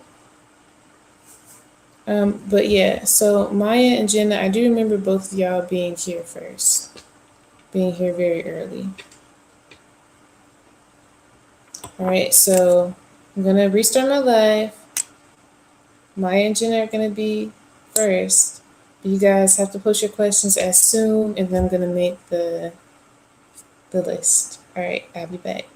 But yeah, so Maya and Jenna, I do remember both of y'all being here first, being here very early. All right, so I'm gonna restart my live. Maya and Jenna are gonna be first. You guys have to post your questions as soon, and then I'm gonna make the list. All right, I'll be back.